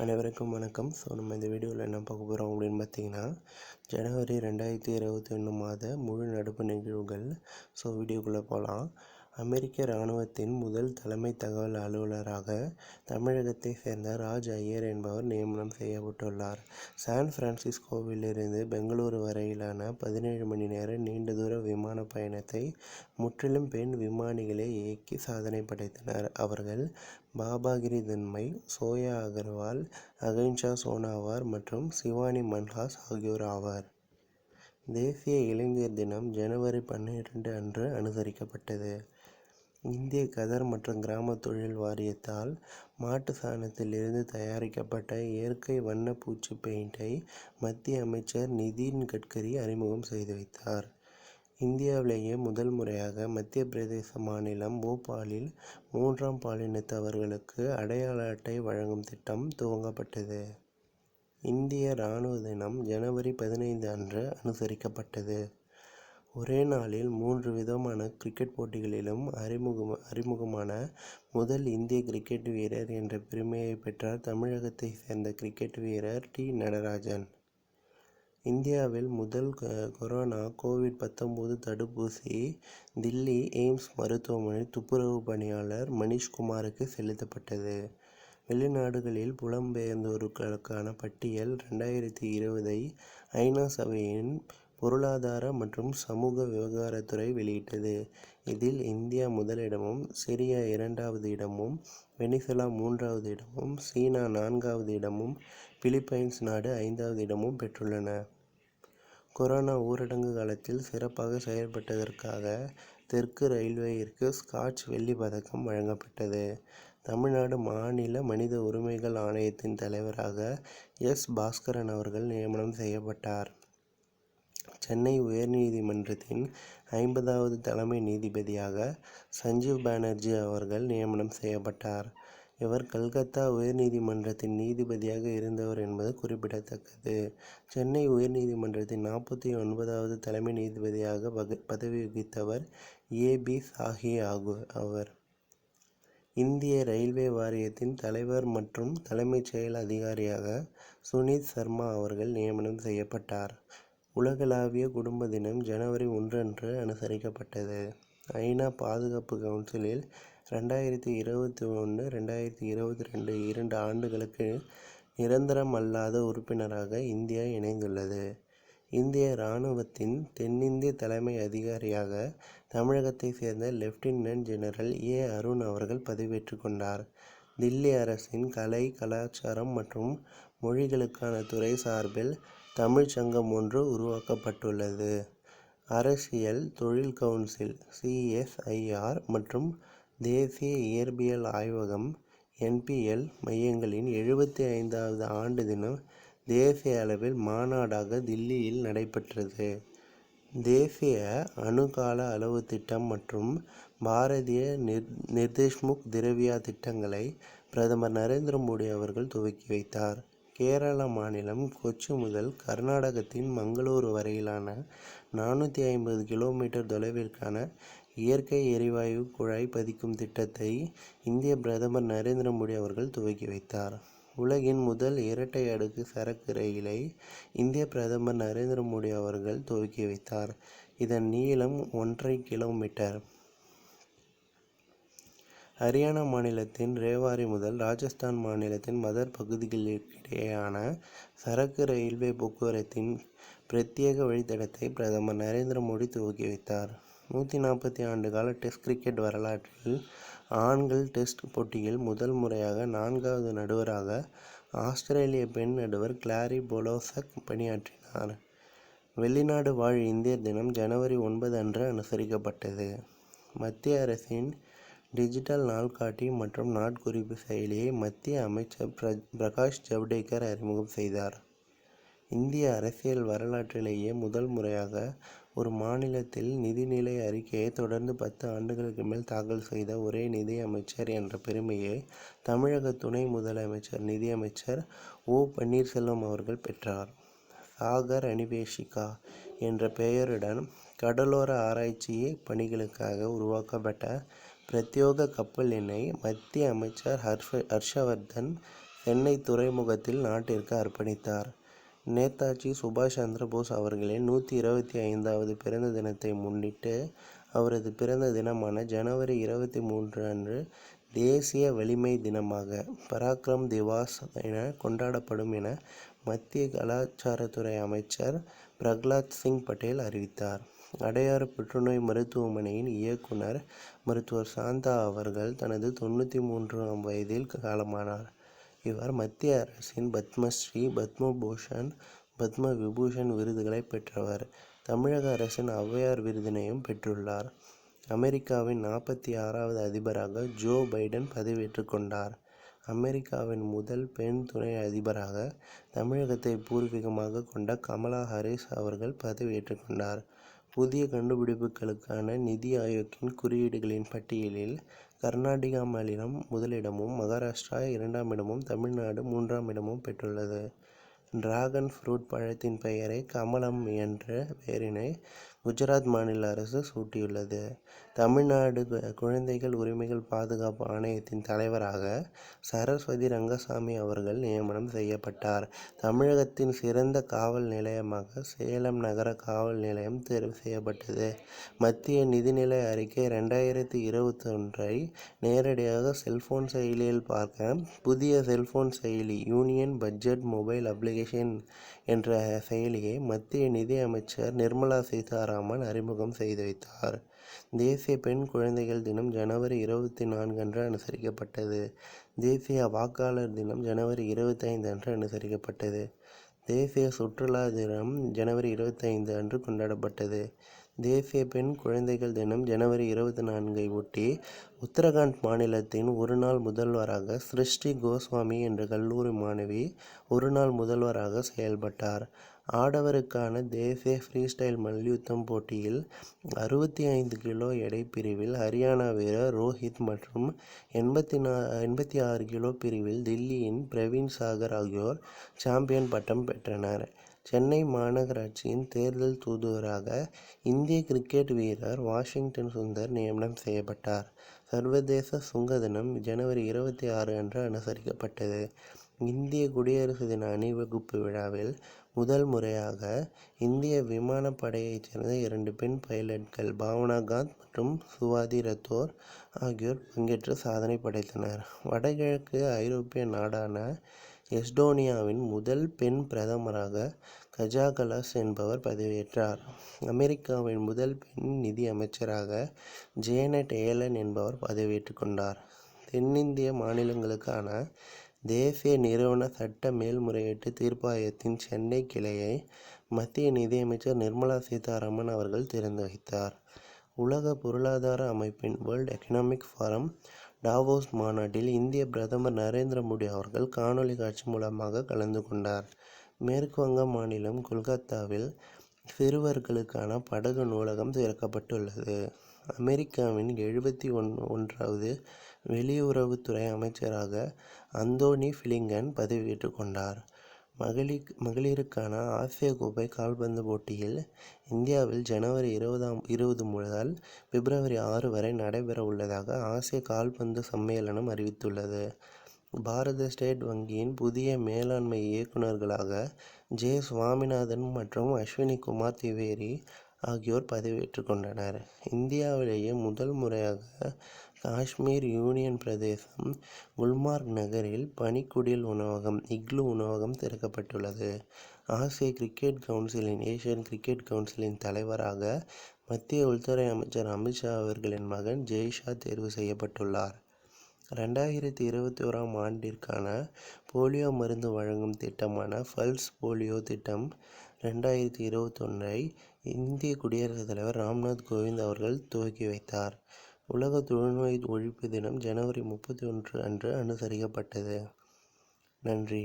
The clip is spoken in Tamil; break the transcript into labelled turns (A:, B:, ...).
A: அனைவருக்கும் வணக்கம். நம்ம இந்த வீடியோவில் என்ன பார்க்க போகிறோம் அப்படின்னு பார்த்தீங்கன்னா, ஜனவரி 2021 மாத முழு நடப்பு நிகழ்வுகள். வீடியோக்குள்ளே போகலாம். அமெரிக்க இராணுவத்தின் முதல் தலைமை தகவல் அலுவலராக தமிழகத்தை சேர்ந்த ராஜ் ஐயர் என்பவர் நியமனம் செய்யப்பட்டுள்ளார். சான் பிரான்சிஸ்கோவிலிருந்து பெங்களூரு வரையிலான 17 மணி நேர நீண்ட தூர விமான பயணத்தை முற்றிலும் பெண் விமானிகளே இயக்கி சாதனை படைத்தனர். அவர்கள் பாபாகிரி தன்மை, சோயா அகர்வால், அகின்ஷா சோனாவார் மற்றும் சிவானி மன்ஹாஸ் ஆகியோர் ஆவர். தேசிய இளைஞர் தினம் ஜனவரி 12 அன்று அனுசரிக்கப்பட்டது. இந்திய கதர் மற்றும் கிராம தொழில் வாரியத்தால் மாட்டு சாணத்திலிருந்து தயாரிக்கப்பட்ட இயற்கை வண்ண பூச்சி பெயிண்டை மத்திய அமைச்சர் நிதின் கட்கரி அறிமுகம் செய்து வைத்தார். இந்தியாவிலேயே முதல் முறையாக மத்திய பிரதேச மாநிலம் போபாலில் 3ஆம் பாலினத்தவர்களுக்கு அடையாள அட்டை வழங்கும் திட்டம் துவங்கப்பட்டது. இந்திய இராணுவ தினம் ஜனவரி 15 அன்று அனுசரிக்கப்பட்டது. ஒரே நாளில் 3 விதமான கிரிக்கெட் போட்டிகளிலும் அறிமுகமான முதல் இந்திய கிரிக்கெட் வீரர் என்ற பெருமையை பெற்றார் தமிழகத்தை சேர்ந்த கிரிக்கெட் வீரர் டி. நடராஜன். இந்தியாவில் முதல் கொரோனா கோவிட்-19 தடுப்பூசி தில்லி எய்ம்ஸ் மருத்துவமனை துப்புரவு பணியாளர் மணிஷ்குமாருக்கு செலுத்தப்பட்டது. வெளிநாடுகளில் புலம்பெயர்ந்தோருக்கான பட்டியல் 2020 ஐநா சபையின் பொருளாதார மற்றும் சமூக விவகாரத்துறை வெளியிட்டது. இதில் இந்தியா முதலிடமும், சிரியா 2வது இடமும், வெனிசுலா 3வது இடமும், சீனா 4வது இடமும், பிலிப்பைன்ஸ் நாடு 5வது இடமும் பெற்றுள்ளன. கொரோனா ஊரடங்கு காலத்தில் சிறப்பாக செயல்பட்டதற்காக தெற்கு ரயில்வேயிற்கு ஸ்காட்ச் வெள்ளி பதக்கம் வழங்கப்பட்டது. தமிழ்நாடு மாநில மனித உரிமைகள் ஆணையத்தின் தலைவராக எஸ். பாஸ்கரன் அவர்கள் நியமனம் செய்யப்பட்டார். சென்னை உயர்நீதிமன்றத்தின் 50வது தலைமை நீதிபதியாக சஞ்சீவ் பானர்ஜி அவர்கள் நியமனம் செய்யப்பட்டார். இவர் கல்கத்தா உயர்நீதிமன்றத்தின் நீதிபதியாக இருந்தவர் என்பது குறிப்பிடத்தக்கது. சென்னை உயர்நீதிமன்றத்தின் 49வது தலைமை நீதிபதியாக பதவி வகித்தவர் ஏ. பி. சாஹி ஆவர். இந்திய ரயில்வே வாரியத்தின் தலைவர் மற்றும் தலைமைச் செயல் அதிகாரியாக சுனித் சர்மா அவர்கள் நியமனம் செய்யப்பட்டார். உலகளாவிய குடும்ப தினம் ஜனவரி 1 அன்று அனுசரிக்கப்பட்டது. ஐநா பாதுகாப்பு கவுன்சிலில் 2021-2022 2 ஆண்டுகளுக்கு நிரந்தரம் அல்லாத உறுப்பினராக இந்தியா இணைந்துள்ளது. இந்திய இராணுவத்தின் தென்னிந்திய தலைமை அதிகாரியாக தமிழகத்தை சேர்ந்த லெப்டினன்ட் ஜெனரல் ஏ. அருண் அவர்கள் பதவியேற்றுக் கொண்டார். தில்லி அரசின் கலை, கலாச்சாரம் மற்றும் மொழிகளுக்கான துறை சார்பில் தமிழ்ச் சங்கம் ஒன்று உருவாக்கப்பட்டுள்ளது. அரசியல் தொழில் கவுன்சில் (CSIR) மற்றும் தேசிய இயற்பியல் ஆய்வகம் (NPL) மையங்களின் 75வது ஆண்டு தினம் தேசிய அளவில் மாநாடாக தில்லியில் நடைபெற்றது. தேசிய அணு கால அளவு திட்டம் மற்றும் பாரதிய நிர்தேஷ்முக் திரவியா திட்டங்களை பிரதமர் நரேந்திர மோடி அவர்கள் துவக்கி வைத்தார். கேரள மாநிலம் கொச்சி முதல் கர்நாடகத்தின் மங்களூரு வரையிலான 450 கிலோமீட்டர் தொலைவிற்கான இயற்கை எரிவாயு குழாய் பதிக்கும் திட்டத்தை இந்திய பிரதமர் நரேந்திர மோடி அவர்கள் துவக்கி வைத்தார். உலகின் முதல் இரட்டை அடுக்கு சரக்கு ரயிலை இந்திய பிரதமர் நரேந்திர மோடி அவர்கள் துவக்கி வைத்தார். இதன் நீளம் 1.5 கிலோமீட்டர். ஹரியானா மாநிலத்தின் ரேவாரி முதல் ராஜஸ்தான் மாநிலத்தின் மதர் பகுதிகளுக்கிடையேயான சரக்கு ரயில்வே போக்குவரத்தின் பிரத்யேக வழித்தடத்தை பிரதமர் நரேந்திர மோடி துவக்கி வைத்தார். 140 ஆண்டுகால டெஸ்ட் கிரிக்கெட் வரலாற்றில் ஆண்கள் டெஸ்ட் போட்டியில் முதல் முறையாக 4வது நடுவராக ஆஸ்திரேலிய பெண் நடுவர் கிளாரி பொலோசக் பணியாற்றினார். வெளிநாடு வாழ் இந்தியர் தினம் ஜனவரி 9 அன்று அனுசரிக்கப்பட்டது. மத்திய அரசின் டிஜிட்டல் நாள்காட்டி மற்றும் நாட்குறிப்பு செயலியை மத்திய அமைச்சர் பிரகாஷ் ஜவ்டேகர் அறிமுகம் செய்தார். இந்திய அரசியல் வரலாற்றிலேயே முதல் முறையாக ஒரு மாநிலத்தில் நிதிநிலை அறிக்கையை தொடர்ந்து 10 ஆண்டுகளுக்கு மேல் தாக்கல் செய்த ஒரே நிதி அமைச்சர் என்ற பெருமையை தமிழக துணை முதலமைச்சர் நிதியமைச்சர் ஓ. பன்னீர்செல்வம் அவர்கள் பெற்றார். சாகர் அன்வேஷிகா என்ற பெயருடன் கடலோர ஆராய்ச்சி பணிகளுக்காக உருவாக்கப்பட்ட பிரத்யேக கப்பல் எண்ணை மத்திய அமைச்சர் ஹர்ஷவர்தன் சென்னை துறைமுகத்தில் நாட்டிற்கு அர்ப்பணித்தார். நேதாஜி சுபாஷ் சந்திர போஸ் அவர்களின் 125வது பிறந்த தினத்தை முன்னிட்டு அவரது பிறந்த தினமான ஜனவரி 23 அன்று தேசிய வலிமை தினமாக பராக்கிரம் திவாஸ் என கொண்டாடப்படும் என மத்திய கலாச்சாரத்துறை அமைச்சர் பிரகலாத் சிங் பட்டேல் அறிவித்தார். அடையாறு புற்றுநோய் மருத்துவமனையின் இயக்குனர் மருத்துவர் சாந்தா அவர்கள் தனது 93ஆம் வயதில் காலமானார். இவர் மத்திய அரசின் பத்மஸ்ரீ, பத்மபூஷன், பத்ம விபூஷன் விருதுகளை பெற்றவர். தமிழக அரசின் ஔவையார் விருதினையும் பெற்றுள்ளார். அமெரிக்காவின் 46வது அதிபராக ஜோ பைடன் பதவியேற்றுக் கொண்டார். அமெரிக்காவின் முதல் பெண் துணை அதிபராக தமிழகத்தை பூர்வீகமாக கொண்ட கமலா ஹாரிஸ் அவர்கள் பதவியேற்றுக் கொண்டார். புதிய கண்டுபிடிப்புகளுக்கான நிதி ஆயோக்கின் குறியீடுகளின் பட்டியலில் கர்நாடகா மாநிலம் முதலிடமும், மகாராஷ்டிரா 2ஆம் இடமும், தமிழ்நாடு 3ஆம் இடமும் பெற்றுள்ளது. டிராகன் ஃப்ரூட் பழத்தின் பெயரை கமலம் என்ற பெயரினை குஜராத் மாநில அரசு சூட்டியுள்ளது. தமிழ்நாடு குழந்தைகள் உரிமைகள் பாதுகாப்பு ஆணையத்தின் தலைவராக சரஸ்வதி ரங்கசாமி அவர்கள் நியமனம் செய்யப்பட்டார். தமிழகத்தின் சிறந்த காவல் நிலையமாக சேலம் நகர காவல் நிலையம் தேர்வு செய்யப்பட்டது. மத்திய நிதிநிலை அறிக்கை 2021ஐ நேரடியாக செல்போன் செயலியில் பார்க்க புதிய செல்போன் செயலி யூனியன் பட்ஜெட் மொபைல் அப்ளிகேஷன் என்ற செயலியை மத்திய நிதி அமைச்சர் நிர்மலா சீதாராமன் அறிமுகம் செய்து வைத்தார். தேசிய பெண் குழந்தைகள் தினம் ஜனவரி 24 அன்று அனுசரிக்கப்பட்டது. தேசிய வாக்காளர் தினம் ஜனவரி 25 அன்று அனுசரிக்கப்பட்டது. தேசிய சுற்றுலா தினம் ஜனவரி 25 அன்று கொண்டாடப்பட்டது. தேசிய பெண் குழந்தைகள் தினம் ஜனவரி 24ஐ ஒட்டி உத்தரகாண்ட் மாநிலத்தின் ஒருநாள் முதல்வராக சிருஷ்டி கோஸ்வாமி என்ற கல்லூரி மாணவி ஒருநாள் முதல்வராக செயல்பட்டார். ஆடவருக்கான தேசிய ஃப்ரீஸ்டைல் மல்யுத்தம் போட்டியில் 65 கிலோ எடை பிரிவில் ஹரியானா வீரர் ரோஹித் மற்றும் 86 கிலோ பிரிவில் தில்லியின் பிரவீன் சாகர் ஆகியோர் சாம்பியன் பட்டம் பெற்றனர். சென்னை மாநகராட்சியின் தேர்தல் தூதுவராக இந்திய கிரிக்கெட் வீரர் வாஷிங்டன் சுந்தர் நியமனம் செய்யப்பட்டார். சர்வதேச சுங்க தினம் ஜனவரி 26 அன்று அனுசரிக்கப்பட்டது. இந்திய குடியரசு தின அணிவகுப்பு விழாவில் முதல் முறையாக இந்திய விமானப்படையைச் சேர்ந்த 2 பெண் பைலட்கள் பாவனா காந்த் மற்றும் சுவாதி ரத்தோர் ஆகியோர் பங்கேற்று சாதனை படைத்தனர். வடகிழக்கு ஐரோப்பிய நாடான எஸ்டோனியாவின் முதல் பெண் பிரதமராக கஜா கலாஸ் என்பவர் பதவியேற்றார். அமெரிக்காவின் முதல் பெண் நிதி அமைச்சராக ஜேனட் ஏலன் என்பவர் பதவியேற்றுக் கொண்டார். தென்னிந்திய மாநிலங்களுக்கான தேசிய நிறுவன சட்ட மேல்முறையீட்டு தீர்ப்பாயத்தின் சென்னை கிளையை மத்திய நிதியமைச்சர் நிர்மலா சீதாராமன் அவர்கள் திறந்து வைத்தார். உலக பொருளாதார அமைப்பின் வேர்ல்ட் எக்கனாமிக் ஃபாரம் டாவோஸ் மாநாட்டில் இந்திய பிரதமர் நரேந்திர மோடி அவர்கள் காணொலி காட்சி மூலமாக கலந்து கொண்டார். மேற்கு வங்க மாநிலம் கொல்கத்தாவில் சிறுவர்களுக்கான படகு நூலகம் திறக்கப்பட்டுள்ளது. அமெரிக்காவின் 71வது வெளியுறவுத்துறை அமைச்சராக அந்தோனி பிளிங்கன் பதவியேற்றுக் கொண்டார். மகளிருக்கான ஆசிய கோப்பை கால்பந்து போட்டியில் இந்தியாவில் ஜனவரி 20 முதல் பிப்ரவரி 6 வரை நடைபெற உள்ளதாக ஆசிய கால்பந்து சம்மேளனம் அறிவித்துள்ளது. பாரத ஸ்டேட் வங்கியின் புதிய மேலாண்மை இயக்குநர்களாக ஜே. சுவாமிநாதன் மற்றும் அஸ்வினி குமார் திவேரி ஆகியோர் பதவியேற்றுக் கொண்டனர். இந்தியாவிலேயே முதல் முறையாக காஷ்மீர் யூனியன் பிரதேசம் குல்மார்க் நகரில் பனிக்குடில் உணவகம் இக்லூ உணவகம் திறக்கப்பட்டுள்ளது. ஆசிய கிரிக்கெட் கவுன்சிலின் ஏசியன் கிரிக்கெட் கவுன்சிலின் தலைவராக மத்திய உள்துறை அமைச்சர் அமித்ஷா அவர்களின் மகன் ஜெய்ஷா தேர்வு செய்யப்பட்டுள்ளார். 2021ஆம் ஆண்டிற்கான போலியோ மருந்து வழங்கும் திட்டமான பல்ஸ் போலியோ திட்டம் 2021ஐ இந்திய குடியரசுத் தலைவர் ராம்நாத் கோவிந்த் அவர்கள் துவக்கி வைத்தார். உலக தொழுநோய் ஒழிப்பு தினம் ஜனவரி 31 அன்று அனுசரிக்கப்பட்டது. நன்றி.